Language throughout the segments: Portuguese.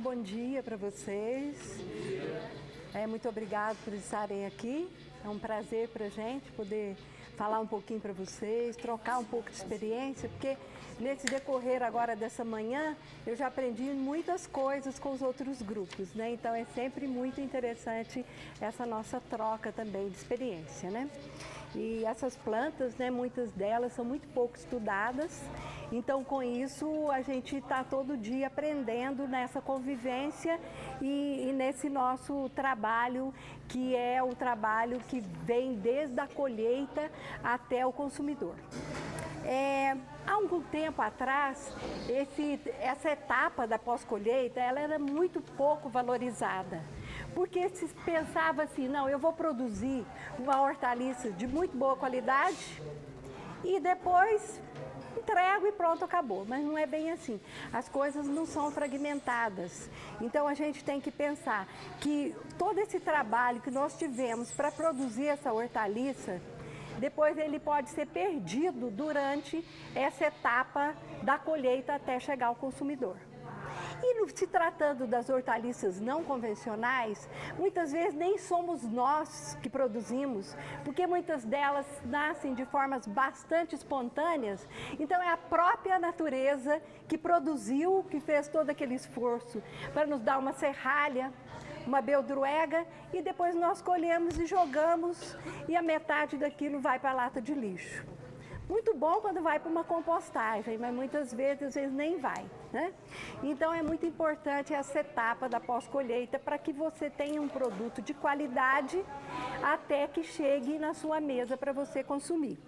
noite, bom dia para vocês. Muito obrigado por estarem aqui. É um prazer para a gente poder falar um pouquinho para vocês, trocar um pouco de experiência, porque nesse decorrer agora dessa manhã, eu já aprendi muitas coisas com os outros grupos, né? Então é sempre muito interessante essa nossa troca também de experiência, né? E essas plantas, né, muitas delas são muito pouco estudadas, então com isso a gente está todo dia aprendendo nessa convivência e nesse nosso trabalho, que é o trabalho que vem desde a colheita até o consumidor. Há algum tempo atrás, essa etapa da pós-colheita, ela era muito pouco valorizada. Porque se pensava assim, não, eu vou produzir uma hortaliça de muito boa qualidade e depois entrego e pronto, acabou. Mas não é bem assim. As coisas não são fragmentadas. Então a gente tem que pensar que todo esse trabalho que nós tivemos para produzir essa hortaliça, depois ele pode ser perdido durante essa etapa da colheita até chegar ao consumidor. E se tratando das hortaliças não convencionais, muitas vezes nem somos nós que produzimos, porque muitas delas nascem de formas bastante espontâneas. Então é a própria natureza que produziu, que fez todo aquele esforço para nos dar uma serralha, uma beldroega, e depois nós colhemos e jogamos e a metade daquilo vai para a lata de lixo. Muito bom quando vai para uma compostagem, mas muitas vezes nem vai, né? Então é muito importante essa etapa da pós-colheita para que você tenha um produto de qualidade até que chegue na sua mesa para você consumir.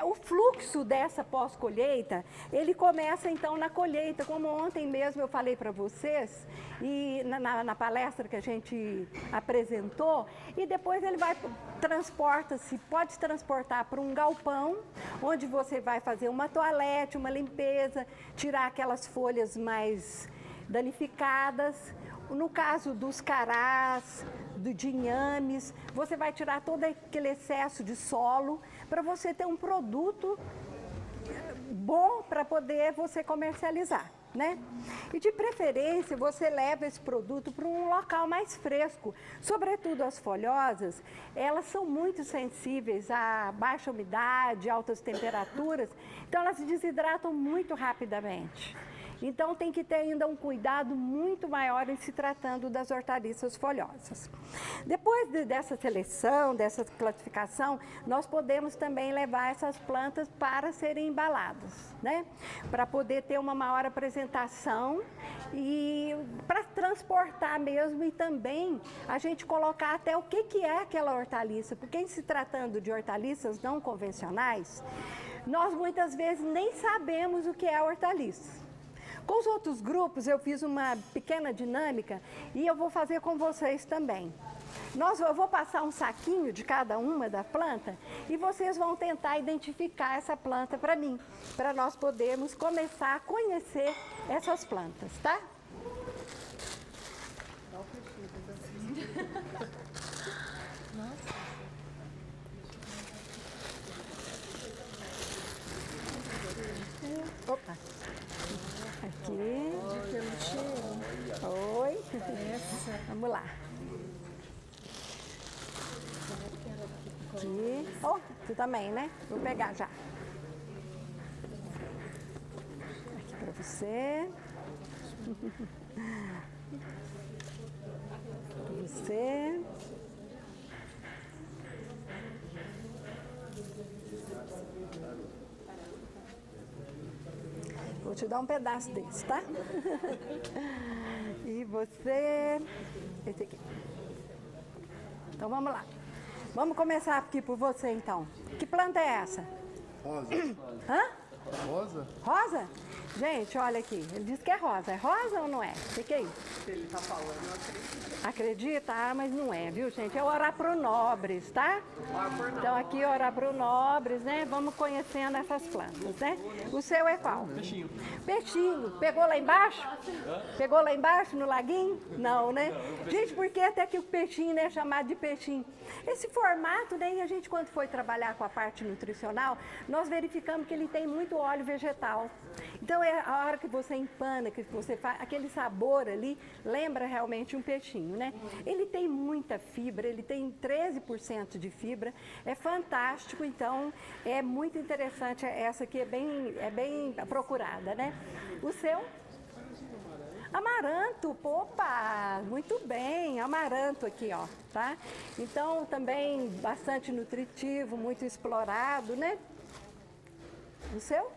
O fluxo dessa pós-colheita, ele começa então na colheita, como ontem mesmo eu falei para vocês, e na palestra que a gente apresentou, e depois ele transporta-se, pode se transportar para um galpão, onde você vai fazer uma toalete, uma limpeza, tirar aquelas folhas mais danificadas. No caso dos carás, de inhames, você vai tirar todo aquele excesso de solo para você ter um produto bom para poder você comercializar, né? E de preferência você leva esse produto para um local mais fresco. Sobretudo as folhosas, elas são muito sensíveis a baixa umidade, altas temperaturas, então elas se desidratam muito rapidamente. Então tem que ter ainda um cuidado muito maior em se tratando das hortaliças folhosas. Depois dessa seleção, dessa classificação, nós podemos também levar essas plantas para serem embaladas, né? Para poder ter uma maior apresentação e para transportar mesmo, e também a gente colocar até o que é aquela hortaliça, porque em se tratando de hortaliças não convencionais, nós muitas vezes nem sabemos o que é a hortaliça. Com os outros grupos eu fiz uma pequena dinâmica e eu vou fazer com vocês também. Eu vou passar um saquinho de cada uma da planta e vocês vão tentar identificar essa planta para mim, para nós podermos começar a conhecer essas plantas, tá? Opa! Aqui. Pelo cheiro. Oi. Vamos lá. Aqui. Oh, tu também, né? Vou pegar já. Aqui para você. Para você. Vou te dar um pedaço desse, tá? E você... Esse aqui. Então vamos lá. Vamos começar aqui por você então. Que planta é essa? Rosa. Hã? Rosa? Rosa? Gente, olha aqui. Ele disse que é rosa. É rosa ou não é? O que é isso? Se ele está falando, eu acredito. Acredita? Ah, mas não é, viu, gente? É orar pro nobres, tá? Então aqui orar pro nobres, né? Vamos conhecendo essas plantas, né? O seu é qual? Peixinho. Peixinho. Pegou lá embaixo? Pegou lá embaixo no laguinho? Não, né? Gente, por que até que o peixinho, né, é chamado de peixinho? Esse formato, né, e a gente quando foi trabalhar com a parte nutricional, nós verificamos que ele tem muito óleo vegetal. Então, é a hora que você empana, que você faz, aquele sabor ali, lembra realmente um peixinho, né? Ele tem muita fibra, ele tem 13% de fibra, é fantástico, então é muito interessante, essa aqui é bem procurada, né? O seu? Amaranto, opa, muito bem, amaranto aqui, ó, tá? Então, também bastante nutritivo, muito explorado, né? O seu?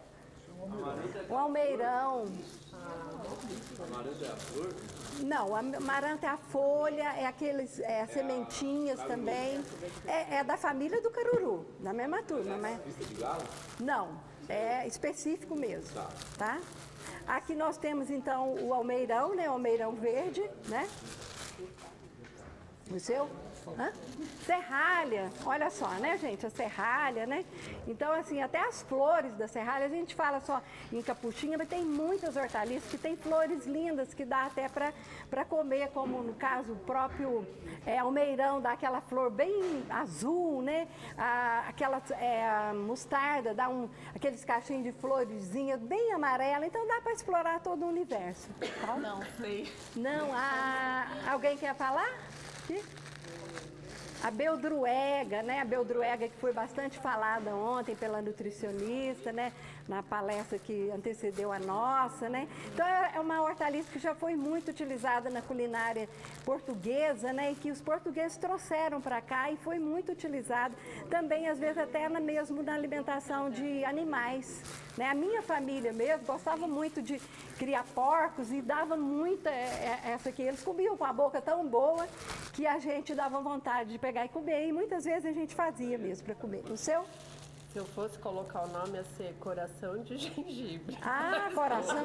O almeirão. O amaranto é a flor? Não, o amaranto é a folha, é aqueles as sementinhas também. É da família do caruru, da mesma turma, mas... Vista de galo? Não, é específico mesmo, tá? Aqui nós temos então o almeirão, né? O almeirão verde, né? O seu? Hã? Serralha, olha só, né, gente? A serralha, né? Então, assim, até as flores da serralha, a gente fala só em capuchinha, mas tem muitas hortaliças que tem flores lindas que dá até para comer, como no caso o próprio almeirão, dá aquela flor bem azul, né? Aquela mostarda, dá aqueles cachinhos de florezinhas bem amarela, então dá para explorar todo o universo. Tá? Não sei. Não, alguém quer falar? Aqui? A beldroega, né? A beldroega que foi bastante falada ontem pela nutricionista, né? Na palestra que antecedeu a nossa, né? Então é uma hortaliça que já foi muito utilizada na culinária portuguesa, né? E que os portugueses trouxeram para cá e foi muito utilizado também, às vezes até mesmo na alimentação de animais, né? A minha família mesmo gostava muito de criar porcos e dava muita essa aqui. Eles comiam com a boca tão boa que a gente dava vontade de pegar e comer. E muitas vezes a gente fazia mesmo para comer. O seu? Se eu fosse colocar o nome, ia ser coração de gengibre. Ah, coração.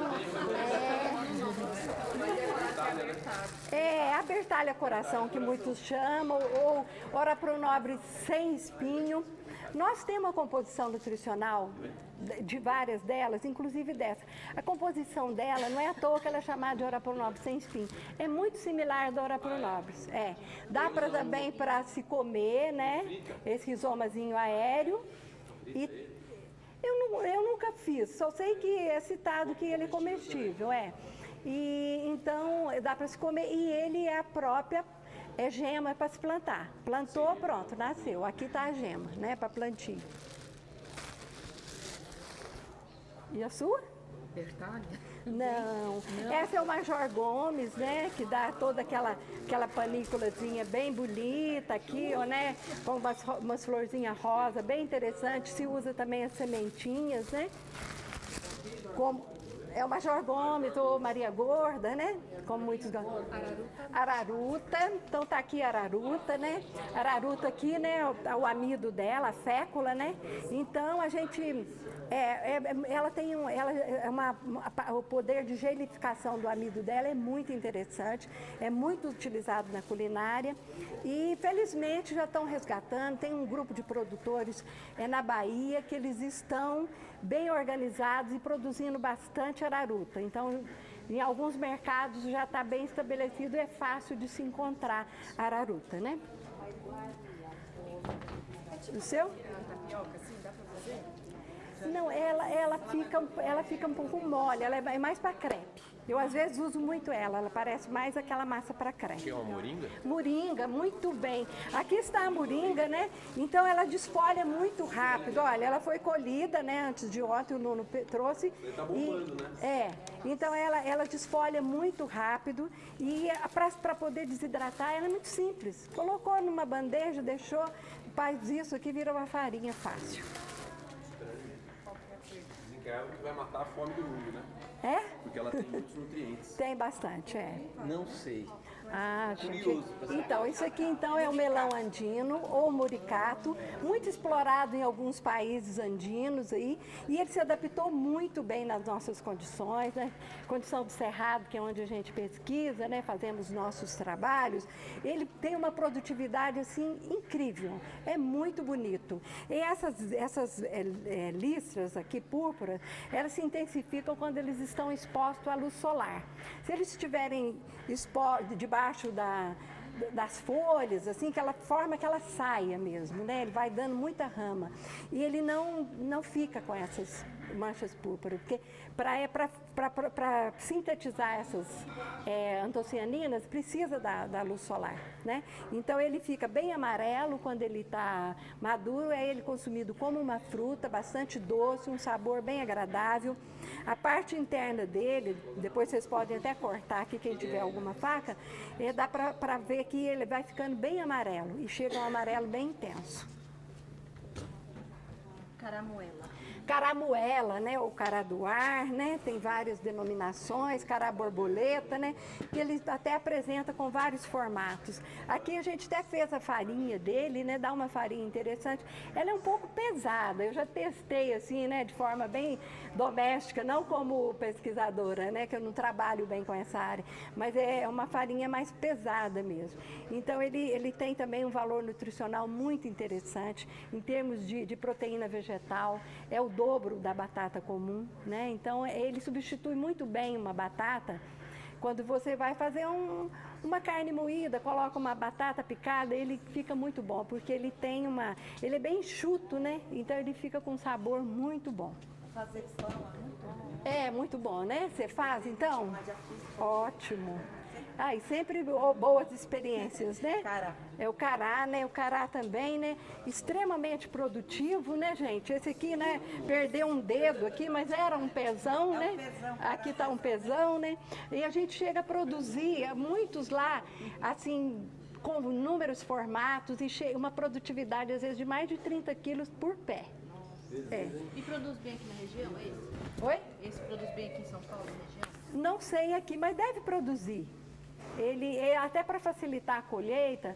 A bertalha coração, que muitos chamam, ou ora pro nobre sem espinho. Nós temos uma composição nutricional de várias delas, inclusive dessa. A composição dela não é à toa que ela é chamada de ora pro nobre sem espinho. É muito similar da ora pro nobres. Dá para também para se comer, né? Esse rizomazinho aéreo. E eu nunca fiz, só sei que é citado que ele é comestível, E então dá para se comer e ele é a própria gema para se plantar. Plantou, pronto, nasceu. Aqui está a gema, né, para plantio. E a sua? Bertalha? Não. Essa é o Major Gomes, né? Que dá toda aquela panículazinha bem bonita aqui, ó, né? Com umas florzinhas rosa, bem interessante. Se usa também as sementinhas, né? Como é o Major Gomes ou Maria Gorda, né? Como muitos gostam. Araruta. Então tá aqui a araruta, né? Araruta aqui, né? O amido dela, a fécula, né? Então a gente... ela tem o poder de gelificação do amido dela é muito interessante, é muito utilizado na culinária e felizmente já estão resgatando. Tem um grupo de produtores na Bahia que eles estão bem organizados e produzindo bastante araruta. Então, em alguns mercados já está bem estabelecido, é fácil de se encontrar araruta, né? O seu? Não, ela fica um pouco mole, ela é mais para crepe. Eu às vezes uso muito ela parece mais aquela massa para crepe. Que é uma moringa? Moringa, muito bem. Aqui está a moringa, né? Então ela desfolha muito rápido. Olha, ela foi colhida, né? Antes de ontem o Nuno trouxe. Ele tá bombando, né? Então ela desfolha muito rápido e para poder desidratar ela é muito simples. Colocou numa bandeja, deixou, faz isso aqui, vira uma farinha fácil. Dizem que é o que vai matar a fome do mundo, né? Porque ela tem muitos nutrientes. Tem bastante, Não sei. Gente. Curioso. Então, isso aqui então é o melão andino ou muricato, muito explorado em alguns países andinos aí, e ele se adaptou muito bem nas nossas condições, né? Condição do cerrado, que é onde a gente pesquisa, né? Fazemos nossos trabalhos. Ele tem uma produtividade assim incrível, é muito bonito. E essas listras aqui púrpuras, elas se intensificam quando eles estão expostos à luz solar. Se eles estiverem debaixo das folhas, assim, que ela forma aquela saia mesmo, né? Ele vai dando muita rama. E ele não fica com essas manchas púrpuras, porque para sintetizar essas antocianinas precisa da luz solar, né? Então ele fica bem amarelo quando ele está maduro, é ele consumido como uma fruta, bastante doce, um sabor bem agradável. A parte interna dele, depois vocês podem até cortar aqui, quem tiver alguma faca, dá para ver que ele vai ficando bem amarelo e chega a um amarelo bem intenso. Caramuela. Caramuela, né, ou cará do ar, né, tem várias denominações, cará borboleta, né, que ele até apresenta com vários formatos. Aqui a gente até fez a farinha dele, né, dá uma farinha interessante. Ela é um pouco pesada, eu já testei assim, né, de forma bem doméstica, não como pesquisadora, né, que eu não trabalho bem com essa área, mas é uma farinha mais pesada mesmo. Então ele tem também um valor nutricional muito interessante em termos de proteína vegetal, é o dobro da batata comum, né? Então ele substitui muito bem uma batata. Quando você vai fazer uma carne moída, coloca uma batata picada, ele fica muito bom, porque ele é bem enxuto, né? Então ele fica com um sabor muito bom. Fazer pão é muito bom. É muito bom, né? Você faz então? Ótimo. E sempre boas experiências, né? Cará. É o cará, né? O cará também, né? Extremamente produtivo, né, gente? Esse aqui, né? Perdeu um dedo aqui, mas era um pezão, né? pezão, Aqui tá um pezão, né? E a gente chega a produzir, muitos lá, assim, com inúmeros formatos e uma produtividade, às vezes, de mais de 30 quilos por pé. E produz bem aqui na região, é esse? Oi? Esse produz bem aqui em São Paulo, na região? Não sei aqui, mas deve produzir. Ele, até para facilitar a colheita,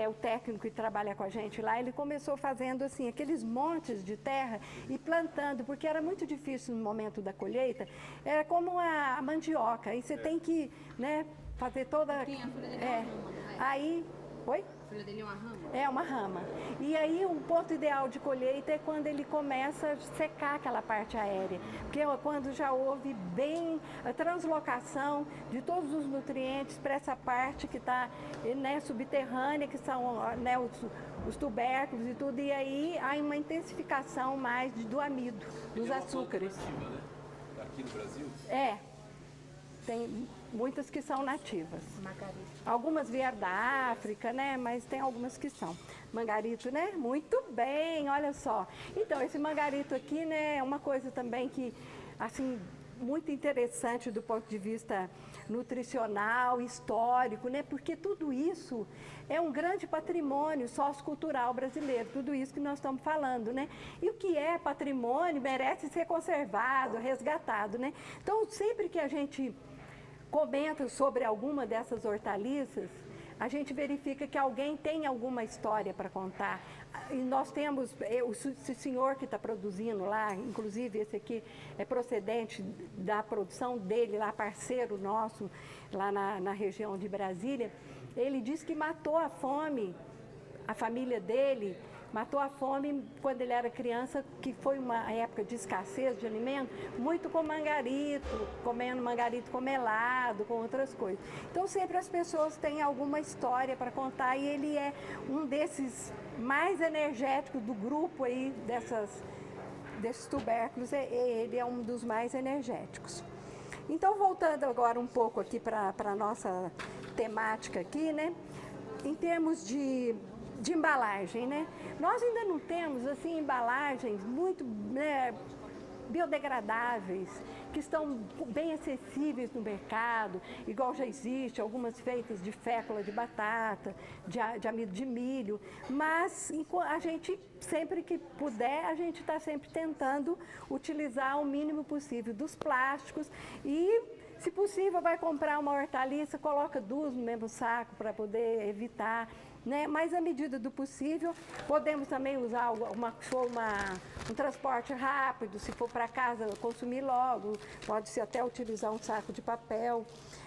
o técnico que trabalha com a gente lá, ele começou fazendo assim, aqueles montes de terra e plantando, porque era muito difícil no momento da colheita, era como a mandioca, aí você tem que, né, fazer toda... Tem a folha dele é uma rama, não é? Aí... Oi? A folha dele é uma rama? É uma rama. E aí o ponto ideal de colheita é quando ele começa a secar aquela parte aérea. Porque é quando já houve bem a translocação de todos os nutrientes para essa parte que está, né, subterrânea, que são, né, os tubérculos e tudo. E aí há uma intensificação mais do amido, dos açúcares. Nativa, né? Aqui no Brasil? Tem muitas que são nativas. Margarita. Algumas vieram da África, né? Mas tem algumas que são. Mangarito, né? Muito bem, olha só. Então, esse mangarito aqui, né, é uma coisa também que, assim, muito interessante do ponto de vista nutricional, histórico, né? Porque tudo isso é um grande patrimônio sociocultural brasileiro, tudo isso que nós estamos falando, né? E o que é patrimônio merece ser conservado, resgatado, né? Então, sempre que a gente comenta sobre alguma dessas hortaliças, a gente verifica que alguém tem alguma história para contar. E nós temos, o senhor que está produzindo lá, inclusive esse aqui é procedente da produção dele, lá parceiro nosso, lá na região de Brasília, ele disse que matou a fome, a família dele matou a fome quando ele era criança, que foi uma época de escassez de alimento, muito com mangarito, comendo mangarito com melado, com outras coisas. Então sempre as pessoas têm alguma história para contar e ele é um desses mais energéticos do grupo aí, desses tubérculos, ele é um dos mais energéticos. Então voltando agora um pouco aqui para a nossa temática aqui, né? Em termos de embalagem, né? Nós ainda não temos, assim, embalagens muito, né, biodegradáveis, que estão bem acessíveis no mercado, igual já existe, algumas feitas de fécula de batata, de amido de milho, mas a gente, sempre que puder, a gente está sempre tentando utilizar o mínimo possível dos plásticos e, se possível, vai comprar uma hortaliça, coloca duas no mesmo saco para poder evitar, né? Mas, à medida do possível, podemos também usar um transporte rápido, se for para casa, consumir logo, pode-se até utilizar um saco de papel.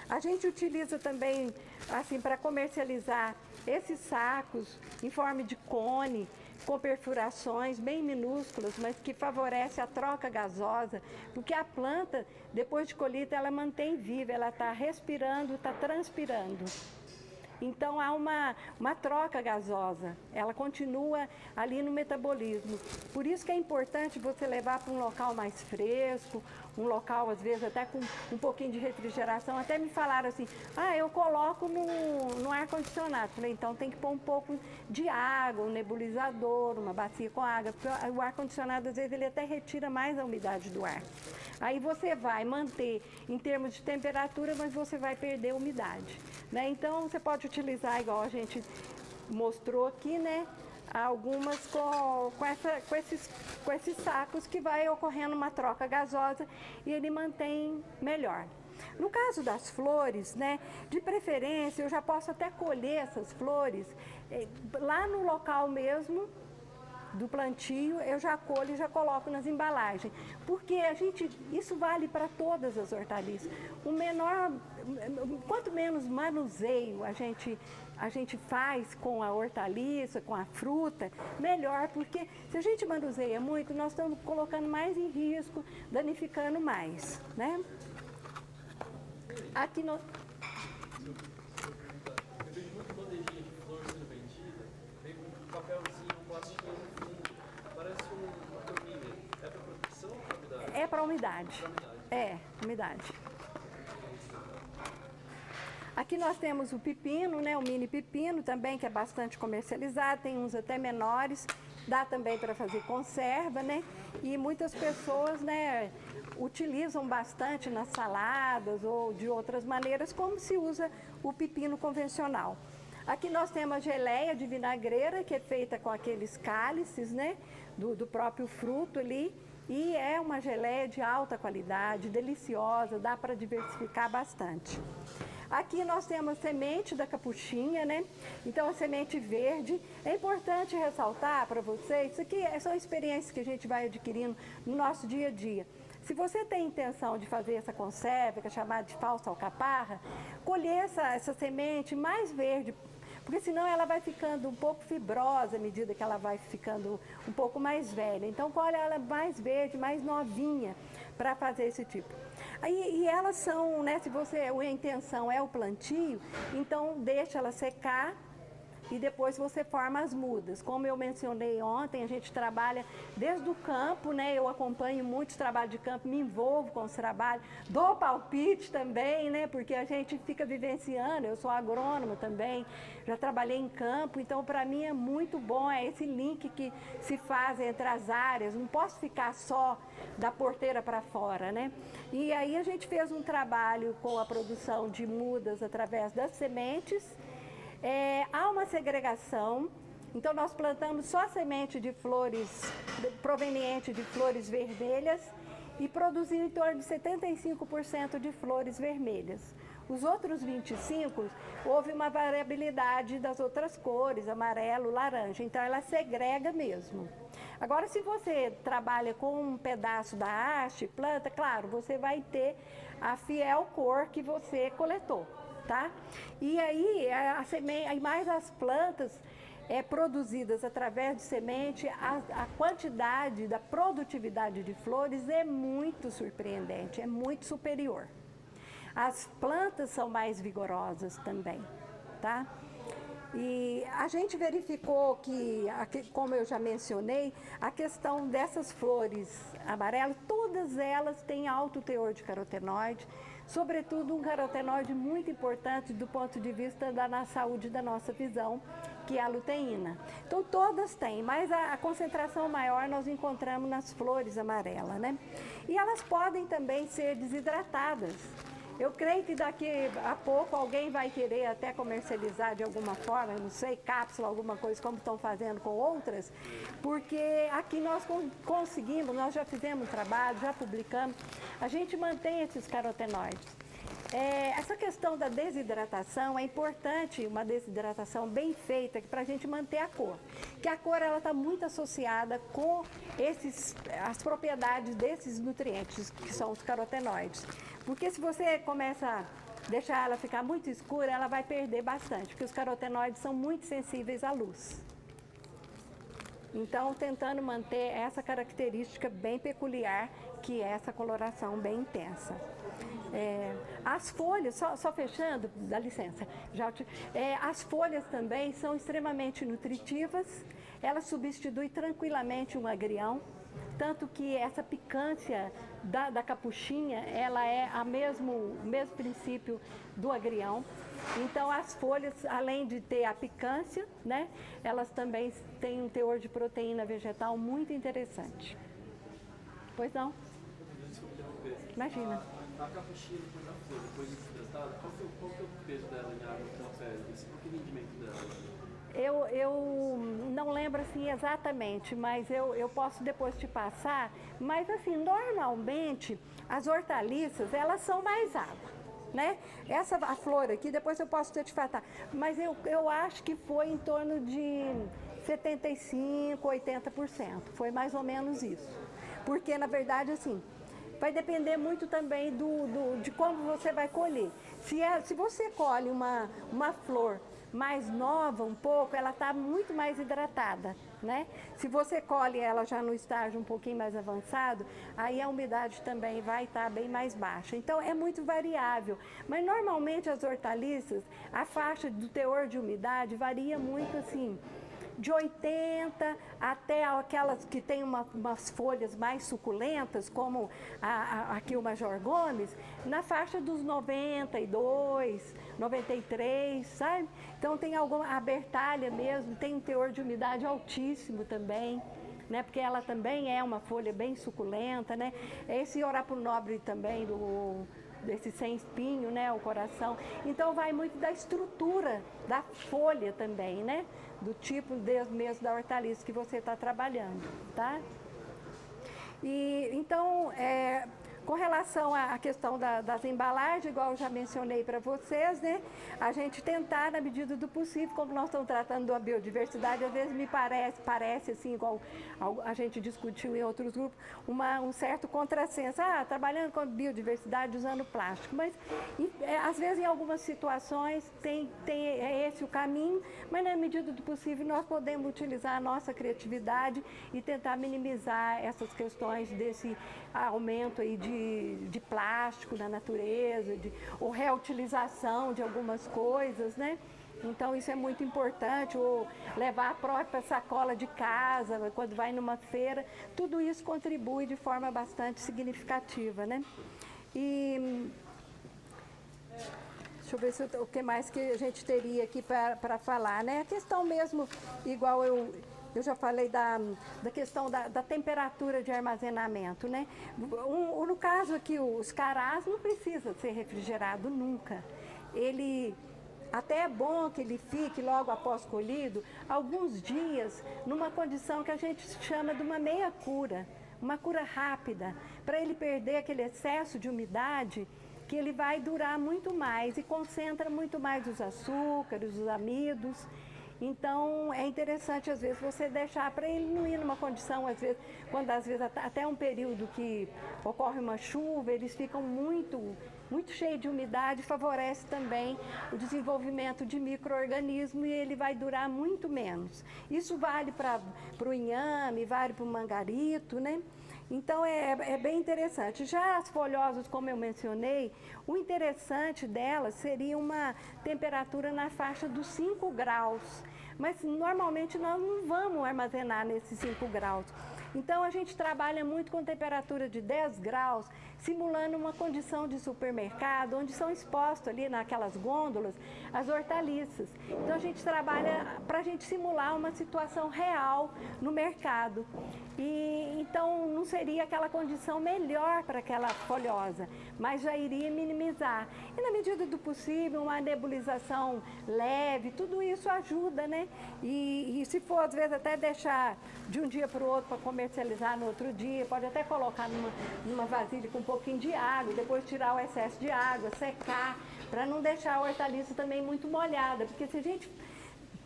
A gente utiliza também, assim, para comercializar esses sacos em forma de cone, com perfurações bem minúsculas, mas que favorece a troca gasosa, porque a planta, depois de colhida, ela mantém viva, ela está respirando, está transpirando. Então há uma troca gasosa, ela continua ali no metabolismo. Por isso que é importante você levar para um local mais fresco, um local às vezes até com um pouquinho de refrigeração. Até me falaram assim, eu coloco no ar-condicionado. Falei, então tem que pôr um pouco de água, um nebulizador, uma bacia com água, porque o ar-condicionado às vezes ele até retira mais a umidade do ar. Aí você vai manter em termos de temperatura, mas você vai perder a umidade, né? Então você pode utilizar, igual a gente mostrou aqui, né? Algumas com esses sacos que vai ocorrendo uma troca gasosa e ele mantém melhor. No caso das flores, né, de preferência eu já posso até colher essas flores lá no local mesmo do plantio, eu já colho e já coloco nas embalagens, porque isso vale para todas as hortaliças. Quanto menos manuseio a gente faz com a hortaliça, com a fruta, melhor, porque se a gente manuseia muito, nós estamos colocando mais em risco, danificando mais, né? Aqui nós... É para umidade. É, umidade. Aqui nós temos o pepino, né, o mini pepino também, que é bastante comercializado, tem uns até menores, dá também para fazer conserva, né? E muitas pessoas, né, utilizam bastante nas saladas ou de outras maneiras, como se usa o pepino convencional. Aqui nós temos a geleia de vinagreira, que é feita com aqueles cálices, né, do próprio fruto ali. E é uma geleia de alta qualidade, deliciosa, dá para diversificar bastante. Aqui nós temos a semente da capuchinha, né? Então a semente verde. É importante ressaltar para vocês, isso aqui são experiências que a gente vai adquirindo no nosso dia a dia. Se você tem intenção de fazer essa conserva, que é chamada de falsa alcaparra, colher essa semente mais verde, porque senão ela vai ficando um pouco fibrosa à medida que ela vai ficando um pouco mais velha. Então, colhe ela mais verde, mais novinha, para fazer esse tipo. E elas são, né, se a intenção é o plantio, então deixa ela secar e depois você forma as mudas. Como eu mencionei ontem, a gente trabalha desde o campo, né? Eu acompanho muitos trabalhos de campo, me envolvo com os trabalhos, dou palpite também, né? Porque a gente fica vivenciando, eu sou agrônoma também, já trabalhei em campo, então para mim é muito bom, é esse link que se faz entre as áreas, não posso ficar só da porteira para fora, né? E aí a gente fez um trabalho com a produção de mudas através das sementes. Há uma segregação, então nós plantamos só semente de flores, proveniente de flores vermelhas e produzimos em torno de 75% de flores vermelhas. Os outros 25%, houve uma variabilidade das outras cores, amarelo, laranja, então ela segrega mesmo. Agora, se você trabalha com um pedaço da haste, planta, claro, você vai ter a fiel cor que você coletou. Tá? E aí, mais as plantas produzidas através de semente, a quantidade da produtividade de flores é muito surpreendente, é muito superior. As plantas são mais vigorosas também, tá? E a gente verificou que, como eu já mencionei, a questão dessas flores amarelas, todas elas têm alto teor de carotenoide, sobretudo um carotenoide muito importante do ponto de vista da saúde da nossa visão, que é a luteína. Então todas têm, mas a concentração maior nós encontramos nas flores amarelas, né? E elas podem também ser desidratadas. Eu creio que daqui a pouco alguém vai querer até comercializar de alguma forma, não sei, cápsula, alguma coisa, como estão fazendo com outras, porque aqui nós conseguimos, nós já fizemos um trabalho, já publicamos, a gente mantém esses carotenoides. Essa questão da desidratação é importante, uma desidratação bem feita, para a gente manter a cor. Que a cor está muito associada com as propriedades desses nutrientes, que são os carotenoides. Porque se você começa a deixar ela ficar muito escura, ela vai perder bastante, porque os carotenoides são muito sensíveis à luz. Então, tentando manter essa característica bem peculiar, que é essa coloração bem intensa. As folhas, só fechando, dá licença, as folhas também são extremamente nutritivas, elas substituem tranquilamente um agrião, tanto que essa picância da capuchinha, ela é o mesmo princípio do agrião. Então, as folhas, além de ter a picância, né, elas também têm um teor de proteína vegetal muito interessante. Pois não? Imagina. A capuchinha depois da flor, depois de desidratada, qual que é o peso dela em água pela pele? Qual que é o rendimento dela? Eu não lembro assim exatamente, mas eu posso depois te passar. Mas assim, normalmente as hortaliças, elas são mais água, né? A flor aqui, depois eu posso te falar. Mas eu acho que foi em torno de 75%, 80%. Foi mais ou menos isso. Porque, na verdade, assim, vai depender muito também de como você vai colher. Se você colhe uma flor mais nova um pouco, ela está muito mais hidratada, né? Se você colhe ela já no estágio um pouquinho mais avançado, aí a umidade também vai estar bem mais baixa. Então é muito variável, mas normalmente as hortaliças, a faixa do teor de umidade varia muito assim, de 80 até aquelas que têm umas folhas mais suculentas, como aqui o Major Gomes, na faixa dos 92, 93, sabe? Então tem a bertalha mesmo, tem um teor de umidade altíssimo também, né? Porque ela também é uma folha bem suculenta, né? Esse Orapo Nobre também, desse sem espinho, né? O coração. Então vai muito da estrutura da folha também, né? Do tipo mesmo da hortaliça que você está trabalhando, tá? E então, com relação à questão das embalagens, igual eu já mencionei para vocês, né? A gente tentar, na medida do possível, como nós estamos tratando da biodiversidade, às vezes me parece assim, igual a gente discutiu em outros grupos, um certo contrassenso. Trabalhando com biodiversidade usando plástico. Mas, às vezes, em algumas situações, é esse o caminho, mas na medida do possível nós podemos utilizar a nossa criatividade e tentar minimizar essas questões desse aumento aí de plástico na natureza, ou reutilização de algumas coisas, né? Então isso é muito importante, ou levar a própria sacola de casa, quando vai numa feira, tudo isso contribui de forma bastante significativa, né? E deixa eu ver o que mais que a gente teria aqui para falar, né? A questão mesmo, igual eu já falei da questão da temperatura de armazenamento, né? No caso aqui, os carás não precisa ser refrigerado nunca. Ele até é bom que ele fique logo após colhido, alguns dias, numa condição que a gente chama de uma meia cura, uma cura rápida, para ele perder aquele excesso de umidade, que ele vai durar muito mais e concentra muito mais os açúcares, os amidos. Então, é interessante, às vezes, você deixar para ele não ir numa condição, às vezes, até um período que ocorre uma chuva, eles ficam muito cheios de umidade, favorece também o desenvolvimento de micro-organismos e ele vai durar muito menos. Isso vale para o inhame, vale para o mangarito, né? Então, é bem interessante. Já as folhosas, como eu mencionei, o interessante delas seria uma temperatura na faixa dos 5 graus. Mas, normalmente, nós não vamos armazenar nesses 5 graus. Então, a gente trabalha muito com temperatura de 10 graus, simulando uma condição de supermercado, onde são expostos ali naquelas gôndolas as hortaliças. Então, a gente trabalha para a gente simular uma situação real no mercado. E, então, não seria aquela condição melhor para aquela folhosa, mas já iria minimizar. E, na medida do possível, uma nebulização leve, tudo isso ajuda, né? E se for, às vezes, até deixar de um dia para o outro para comercializar no outro dia, pode até colocar numa vasilha com um pouquinho de água, depois tirar o excesso de água, secar, para não deixar a hortaliça também muito molhada, porque se a gente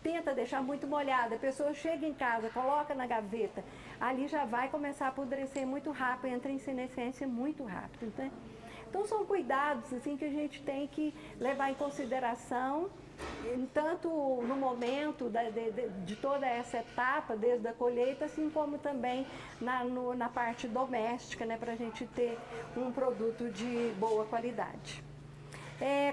tenta deixar muito molhada, a pessoa chega em casa, coloca na gaveta, ali já vai começar a apodrecer muito rápido, entra em senescência muito rápido, né? Então são cuidados assim que a gente tem que levar em consideração, tanto no momento de toda essa etapa, desde a colheita, assim como também na parte doméstica, né, para a gente ter um produto de boa qualidade.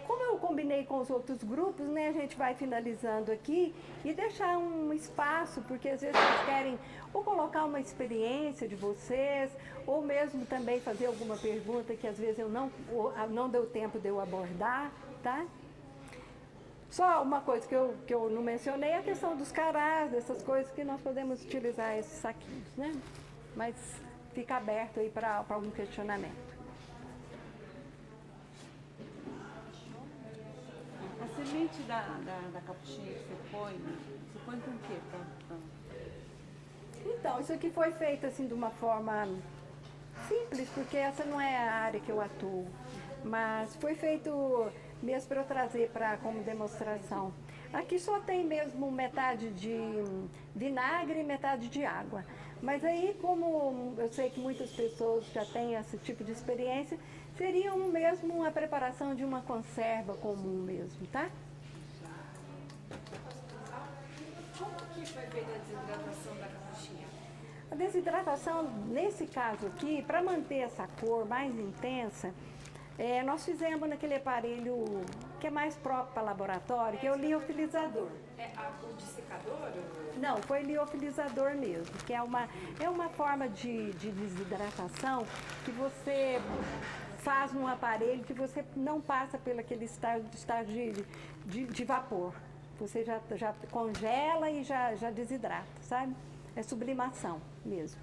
Como eu combinei com os outros grupos, né, a gente vai finalizando aqui e deixar um espaço, porque às vezes vocês querem ou colocar uma experiência de vocês, ou mesmo também fazer alguma pergunta que às vezes não deu tempo de eu abordar, tá? Só uma coisa que eu não mencionei é a questão dos carás, dessas coisas que nós podemos utilizar esses saquinhos, né? Mas fica aberto aí para algum questionamento. A semente da capuchinha que você põe com o quê? Então, isso aqui foi feito assim de uma forma simples, porque essa não é a área que eu atuo, mas foi feito mesmo para eu trazer como demonstração. Aqui só tem mesmo metade de vinagre e metade de água. Mas aí, como eu sei que muitas pessoas já têm esse tipo de experiência, seria mesmo a preparação de uma conserva comum mesmo, tá? Como que foi feita a desidratação da capuchinha? A desidratação, nesse caso aqui, para manter essa cor mais intensa, nós fizemos naquele aparelho que é mais próprio para laboratório, que é o liofilizador. O dessecador? Não, foi liofilizador mesmo, que é uma forma de desidratação que você faz num aparelho que você não passa pelo aquele estágio de vapor. Você já congela e já desidrata, sabe? É sublimação mesmo.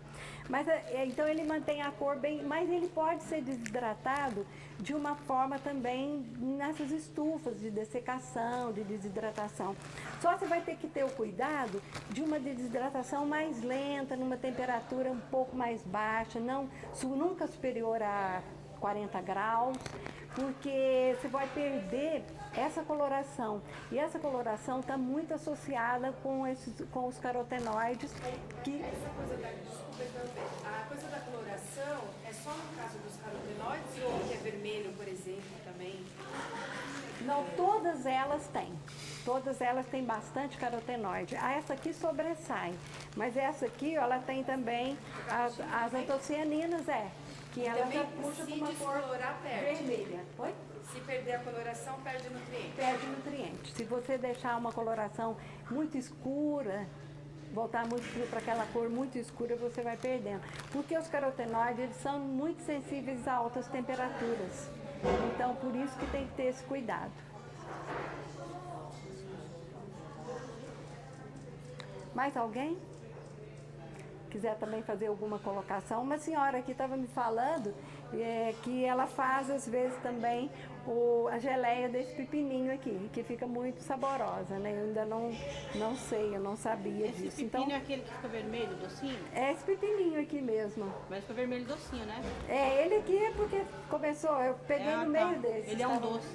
Mas então ele mantém a cor bem, mas ele pode ser desidratado de uma forma também nessas estufas de dessecação, de desidratação. Só você vai ter que ter o cuidado de uma desidratação mais lenta, numa temperatura um pouco mais baixa, nunca superior a 40 graus, porque você vai perder essa coloração. E essa coloração está muito associada com os carotenoides. A coisa da coloração é só no caso dos carotenoides ou que é vermelho, por exemplo, também? Não, todas elas têm. Todas elas têm bastante carotenoide. Essa aqui sobressai, mas essa aqui, ela tem também as antocianinas, que ela já puxa para uma cor vermelha. Oi? Se perder a coloração, perde nutriente. Perde nutriente. Se você deixar uma coloração muito escura, voltar muito para aquela cor muito escura, você vai perdendo. Porque os carotenoides, eles são muito sensíveis a altas temperaturas. Então, por isso que tem que ter esse cuidado. Mais alguém? Quiser também fazer alguma colocação? Uma senhora aqui estava me falando que ela faz, às vezes, também a geleia desse pepininho aqui, que fica muito saborosa, né? Eu ainda não sei, eu não sabia disso. Esse pepino é aquele que fica vermelho, docinho? É esse pepininho aqui mesmo. Mas fica vermelho docinho, né? Ele aqui é porque começou, eu peguei no meio desse. Ele é um doce.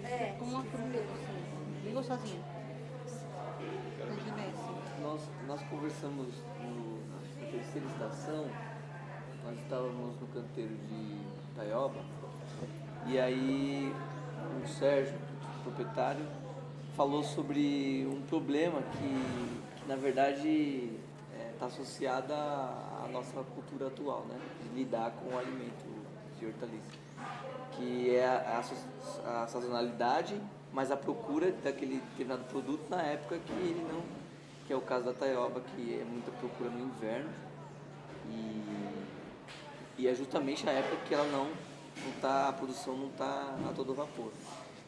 É como uma fruta docinha. Bem gostosinha. Nós conversamos na terceira estação, nós estávamos no canteiro de Taioba, e aí o Sérgio, o proprietário, falou sobre um problema que na verdade está associado à nossa cultura atual, né? De lidar com o alimento de hortaliça, que é a sazonalidade, mas a procura daquele determinado produto na época que ele não... que é o caso da taioba, que é muita procura no inverno, e é justamente a época que ela a produção não está a todo vapor.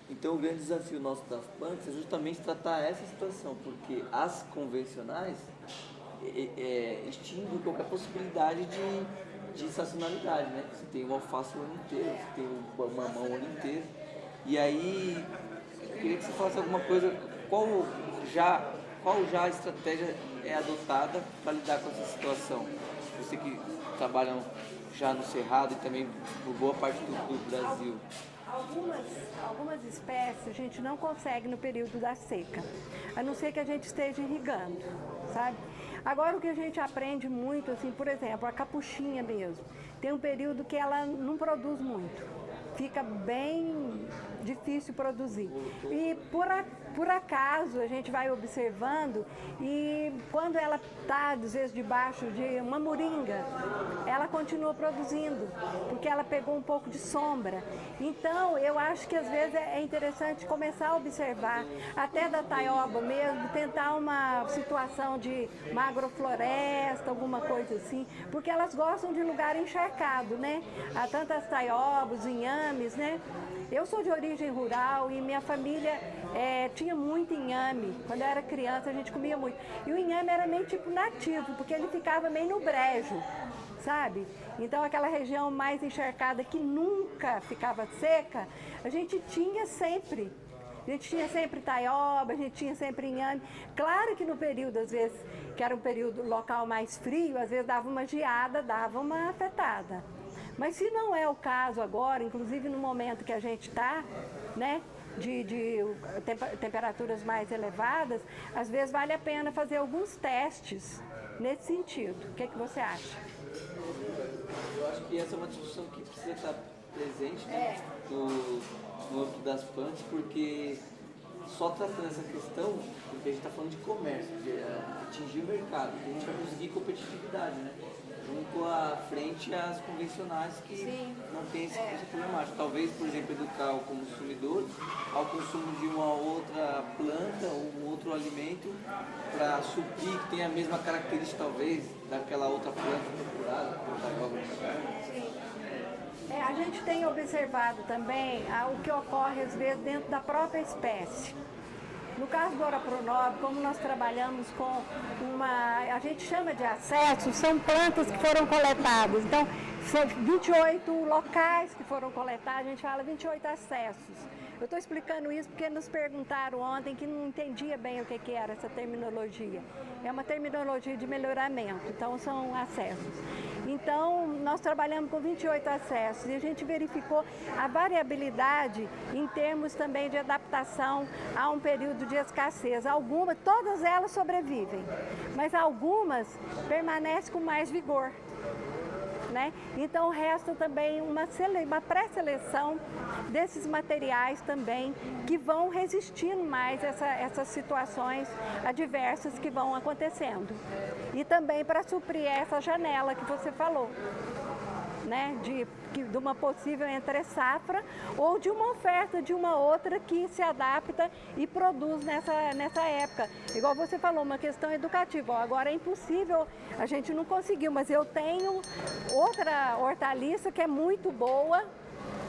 Então o grande desafio nosso das plantas é justamente tratar essa situação, porque as convencionais extinguem qualquer possibilidade de sazonalidade, né? Você tem o alface o ano inteiro, você tem o mamão o ano inteiro, e aí eu queria que você falasse alguma coisa, qual já a estratégia é adotada para lidar com essa situação? Você que trabalha já no Cerrado e também por boa parte do Brasil. Algumas espécies a gente não consegue no período da seca, a não ser que a gente esteja irrigando, sabe? Agora o que a gente aprende muito, assim, por exemplo, a capuchinha mesmo, tem um período que ela não produz muito. fica bem difícil produzir. E por acaso a gente vai observando e quando ela está, às vezes, debaixo de uma moringa, ela continua produzindo, porque ela pegou um pouco de sombra. Então, eu acho que às vezes é interessante começar a observar, até da taioba mesmo, tentar uma situação de uma agrofloresta, alguma coisa assim, porque elas gostam de lugar encharcado, né? Há tantas taiobas, inhames, né? Eu sou de origem rural e minha família tinha muito inhame. Quando eu era criança, a gente comia muito. E o inhame era meio tipo nativo, porque ele ficava meio no brejo, sabe? Então, aquela região mais encharcada que nunca ficava seca, a gente tinha sempre. A gente tinha sempre taioba, a gente tinha sempre inhame. Claro que no período, às vezes, que era um período local mais frio, às vezes dava uma geada, dava uma afetada. Mas se não é o caso agora, inclusive no momento que a gente está, né, de temperaturas mais elevadas, às vezes vale a pena fazer alguns testes nesse sentido. O que você acha? Eu acho que essa é uma discussão que precisa estar presente, né, no âmbito das plantas, porque só tratando essa questão, porque a gente está falando de comércio, de atingir o mercado, a gente vai conseguir competitividade, né? Junto à frente às convencionais que não tem essa problemática. Talvez, por exemplo, educar o consumidor ao consumo de uma outra planta ou um outro alimento para suprir, que tem a mesma característica, talvez, daquela outra planta procurada. A gente tem observado também o que ocorre, às vezes, dentro da própria espécie. No caso do Oropronob, como nós trabalhamos com a gente chama de acessos, são plantas que foram coletadas. Então, são 28 locais que foram coletados, a gente fala 28 acessos. Eu estou explicando isso porque nos perguntaram ontem que não entendia bem o que era essa terminologia. É uma terminologia de melhoramento, então são acessos. Então, nós trabalhamos com 28 acessos e a gente verificou a variabilidade em termos também de adaptação a um período de escassez. Algumas, todas elas sobrevivem, mas algumas permanecem com mais vigor. Né? Então resta também uma pré-seleção desses materiais também que vão resistindo mais essas situações adversas que vão acontecendo. E também para suprir essa janela que você falou, né? De uma possível entre-safra ou de uma oferta de uma outra que se adapta e produz nessa época. Igual você falou, uma questão educativa. Agora é impossível, a gente não conseguiu, mas eu tenho outra hortaliça que é muito boa,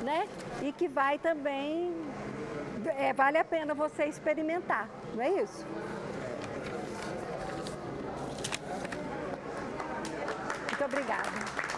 né? E que vai também, vale a pena você experimentar, não é isso? Muito obrigada.